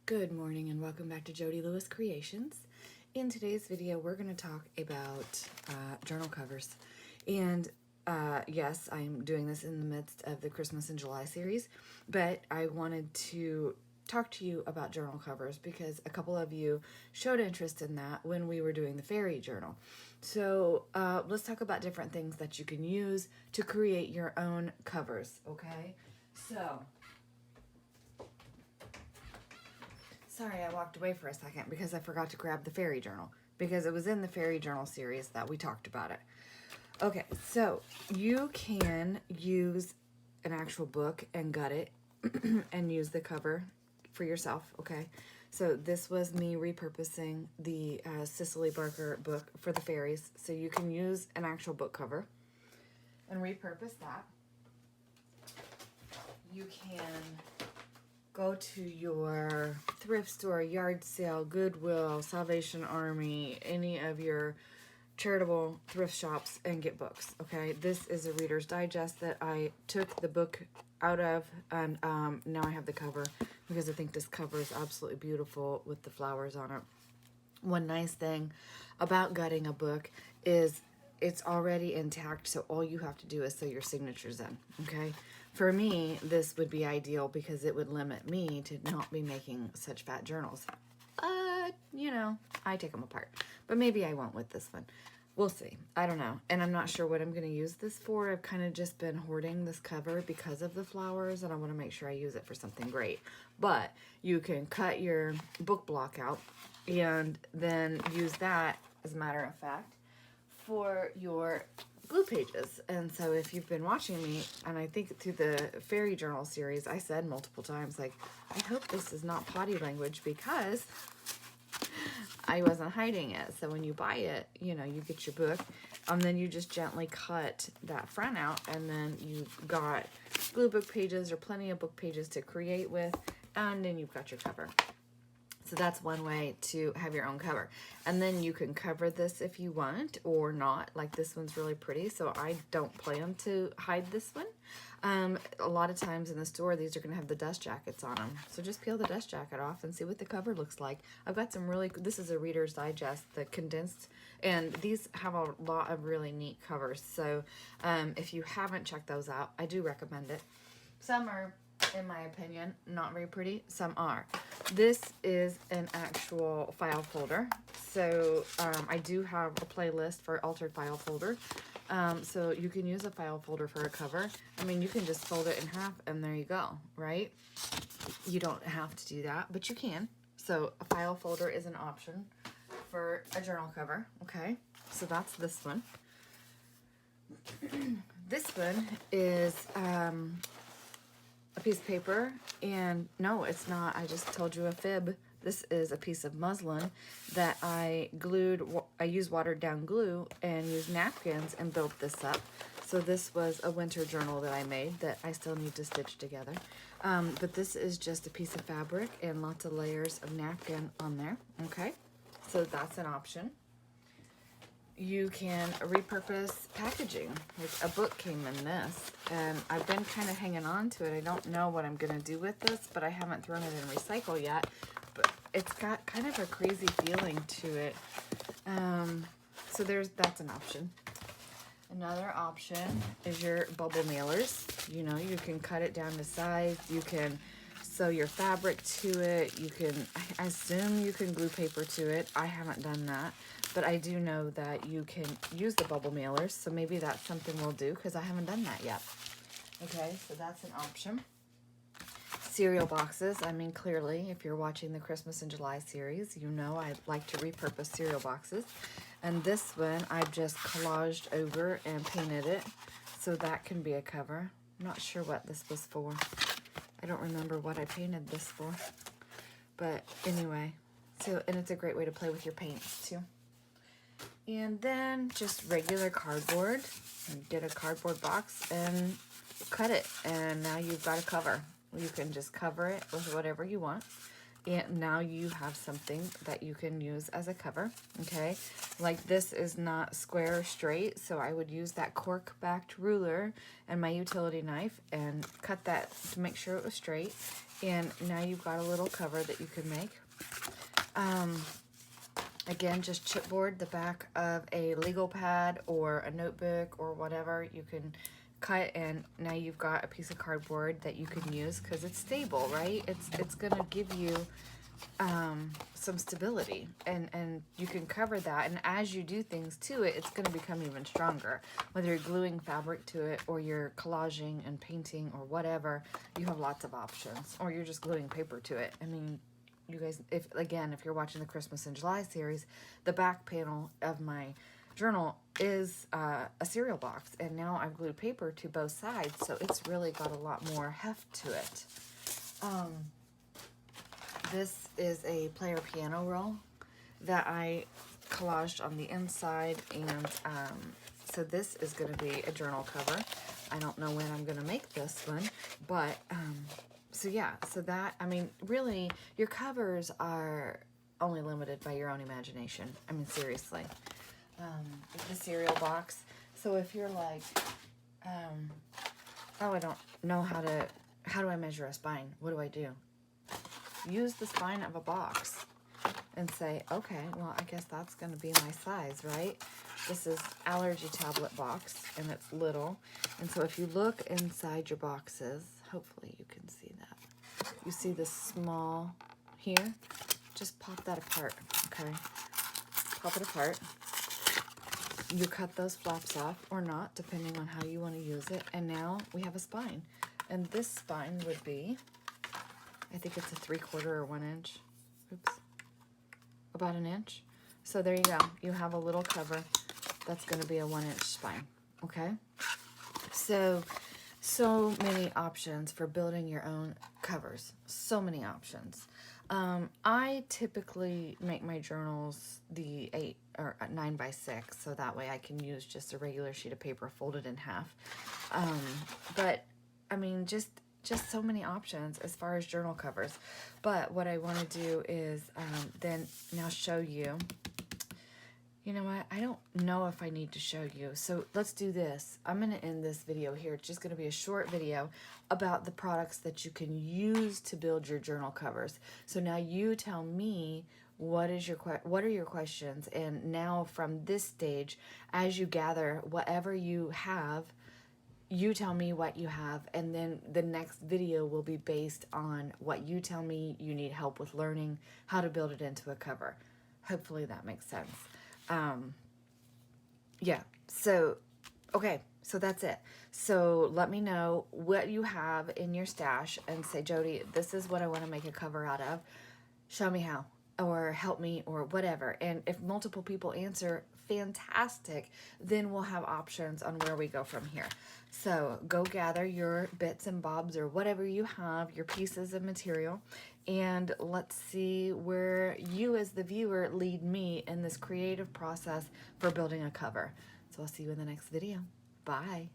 Good morning and welcome back to Jody Lewis Creations. In today's video, we're going to talk about journal covers. And yes, I'm doing this in the midst of the Christmas in July series, but I wanted to talk to you about journal covers because a couple of you showed interest in that when we were doing the fairy journal. So let's talk about different things that you can use to create your own covers, okay? So sorry, I walked away for a second because I forgot to grab the fairy journal because it was in the fairy journal series that we talked about it. Okay, so you can use an actual book and gut it and use the cover for yourself, okay? So this was me repurposing the Cicely Barker book for the fairies. So you can use an actual book cover and repurpose that. You can go to your thrift store, yard sale, Goodwill, Salvation Army, any of your charitable thrift shops and get books, okay? This is a Reader's Digest that I took the book out of, and now I have the cover because I think this cover is absolutely beautiful with the flowers on it. One nice thing about gutting a book is it's already intact, so all you have to do is sew your signatures in, okay? For me, this would be ideal because it would limit me to not be making such fat journals. You know, I take them apart. But maybe I won't with this one. We'll see. I don't know. And I'm not sure what I'm going to use this for. I've kind of just been hoarding this cover because of the flowers, and I want to make sure I use it for something great. But you can cut your book block out and then use that, as a matter of fact, for your glue pages. And so if you've been watching me, and I think through the fairy journal series, I said multiple times, like, I hope this is not potty language because I wasn't hiding it. So when you buy it, you know, you get your book and then you just gently cut that front out, and then you've got glue book pages or plenty of book pages to create with, and then you've got your cover. So that's one way to have your own cover. And then you can cover this if you want or not. Like this one's really pretty, so I don't plan to hide this one. A lot of times in the store, these are going to have the dust jackets on them. So just peel the dust jacket off and see what the cover looks like. I've got some really, this is a Reader's Digest, the condensed, and these have a lot of really neat covers. So if you haven't checked those out, I do recommend it. Some are, in my opinion, not very pretty. Some are. This is an actual file folder. So I do have a playlist for altered file folder. So you can use a file folder for a cover. I mean, you can just fold it in half and there you go, right? You don't have to do that, but you can. So a file folder is an option for a journal cover, okay? So that's this one. This one is a piece of paper, and no, it's not. I just told you a fib. This is a piece of muslin that I glued. I used watered down glue and used napkins and built this up. So this was a winter journal that I made that I still need to stitch together. But this is just a piece of fabric and lots of layers of napkin on there. Okay, so that's an option. You can repurpose packaging. Like a book came in this, and I've been kind of hanging on to it. I don't know what I'm going to do with this, but I haven't thrown it in recycle yet. But it's got kind of a crazy feeling to it. So that's an option. Another option is your bubble mailers. You know, you can cut it down to size. You can sew your fabric to it. You can, I assume you can glue paper to it. I haven't done that. But I do know that you can use the bubble mailers, so maybe that's something we'll do because I haven't done that yet. Okay, so that's an option. Cereal boxes. I mean, clearly, if you're watching the Christmas in July series, you know I like to repurpose cereal boxes. And this one, I've just collaged over and painted it, so that can be a cover. I'm not sure what this was for. I don't remember what I painted this for. But anyway, so, and it's a great way to play with your paints, too. And then just regular cardboard. Get a cardboard box and cut it. And now you've got a cover. You can just cover it with whatever you want. And now you have something that you can use as a cover, okay? Like this is not square or straight, so I would use that cork-backed ruler and my utility knife and cut that to make sure it was straight. And now you've got a little cover that you can make. Again, just chipboard the back of a legal pad or a notebook or whatever. You can cut, and now you've got a piece of cardboard that you can use because it's stable, right? It's gonna give you some stability, and you can cover that, and as you do things to it, it's going to become even stronger. Whether you're gluing fabric to it or you're collaging and painting or whatever, you have lots of options, or you're just gluing paper to it. I mean, you guys, if you're watching the Christmas in July series, the back panel of my journal is a cereal box, and now I've glued paper to both sides, so it's really got a lot more heft to it. This is a player piano roll that I collaged on the inside, and so this is going to be a journal cover. I don't know when I'm going to make this one, but so yeah, so that, I mean, really, your covers are only limited by your own imagination. I mean, seriously. The cereal box. So if you're like, oh, I don't know how do I measure a spine? What do I do? Use the spine of a box and say, okay, well, I guess that's going to be my size, right? This is allergy tablet box, and it's little. And so if you look inside your boxes, hopefully you can see that. You see this small here? Just pop that apart, okay? Pop it apart. You cut those flaps off or not, depending on how you want to use it. And now we have a spine. And this spine would be, I think it's a 3/4 or 1 inch. Oops. About 1 inch. So there you go. You have a little cover that's going to be a 1 inch spine. Okay? So many options for building your own covers. So many options. I typically make my journals the 8 or 9 by 6, so that way I can use just a regular sheet of paper folded in half. But I mean, just so many options as far as journal covers. But what I want to do is then now show you. You know what? I don't know if I need to show you. So let's do this. I'm going to end this video here. It's just going to be a short video about the products that you can use to build your journal covers. So now you tell me what are your questions, and now from this stage, as you gather whatever you have, you tell me what you have, and then the next video will be based on what you tell me you need help with learning how to build it into a cover. Hopefully that makes sense. Yeah, so, okay, so that's it. So let me know what you have in your stash and say, Jody, this is what I want to make a cover out of. Show me how, or help me, or whatever. And if multiple people answer, fantastic, then we'll have options on where we go from here. So go gather your bits and bobs or whatever you have, your pieces of material, and let's see where you as the viewer lead me in this creative process for building a cover. So I'll see you in the next video. Bye.